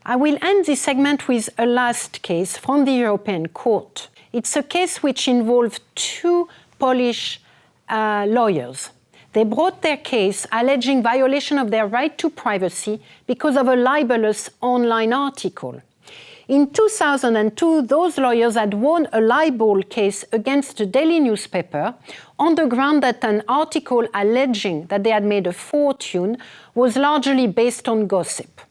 I will end this segment with a last case from the European Court. It's a case which involved two Polish lawyers. They brought their case alleging violation of their right to privacy because of a libelous online article. In 2002, those lawyers had won a libel case against a daily newspaper on the ground that an article alleging that they had made a fortune was largely based on gossip.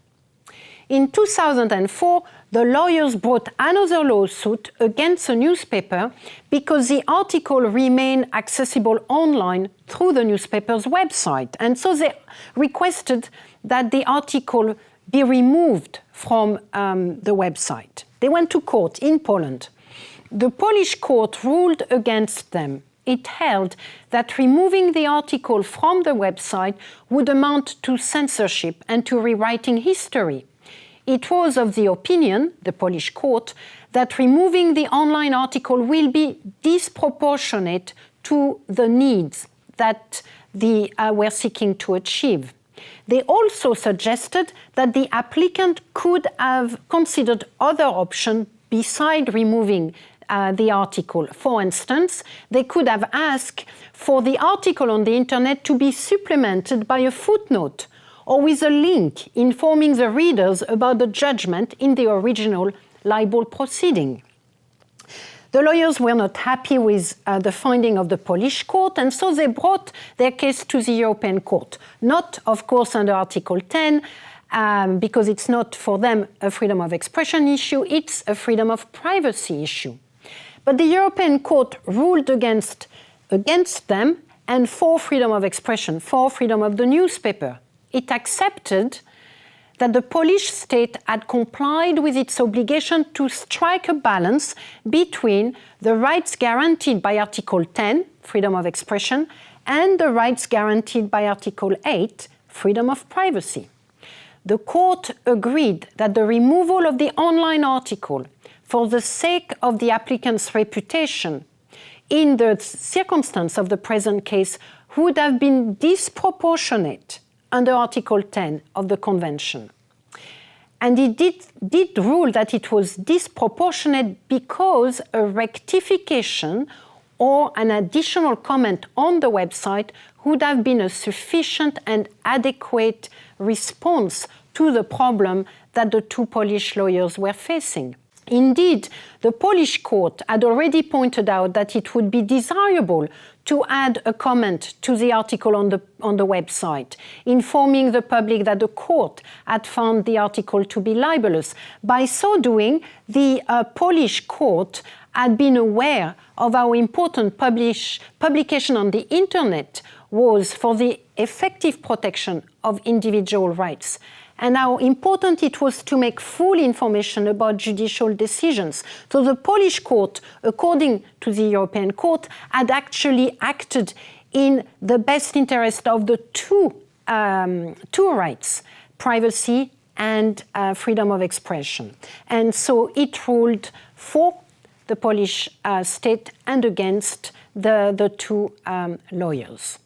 In 2004, the lawyers brought another lawsuit against the newspaper because the article remained accessible online through the newspaper's website. And so they requested that the article be removed from the website. They went to court in Poland. The Polish court ruled against them. It held that removing the article from the website would amount to censorship and to rewriting history. It was of the opinion, the Polish court, that removing the online article will be disproportionate to the needs that they were seeking to achieve. They also suggested that the applicant could have considered other options beside removing the article. For instance, they could have asked for the article on the internet to be supplemented by a footnote or with a link informing the readers about the judgment in the original libel proceeding. The lawyers were not happy with the finding of the Polish court, and so they brought their case to the European Court. Not, of course, under Article 10, because it's not for them a freedom of expression issue, it's a freedom of privacy issue. But the European Court ruled against them and for freedom of expression, for freedom of the newspaper. It accepted that the Polish state had complied with its obligation to strike a balance between the rights guaranteed by Article 10, freedom of expression, and the rights guaranteed by Article 8, freedom of privacy. The court agreed that the removal of the online article for the sake of the applicant's reputation in the circumstance of the present case would have been disproportionate under Article 10 of the Convention. And it did rule that it was disproportionate because a rectification or an additional comment on the website would have been a sufficient and adequate response to the problem that the two Polish lawyers were facing. Indeed, the Polish court had already pointed out that it would be desirable to add a comment to the article on the website, informing the public that the court had found the article to be libelous. By so doing, the Polish court had been aware of how important publication on the internet was for the effective protection of individual rights, and how important it was to make full information about judicial decisions. So the Polish court, according to the European Court, had actually acted in the best interest of the two rights, privacy and freedom of expression. And so it ruled for the Polish state and against the two lawyers.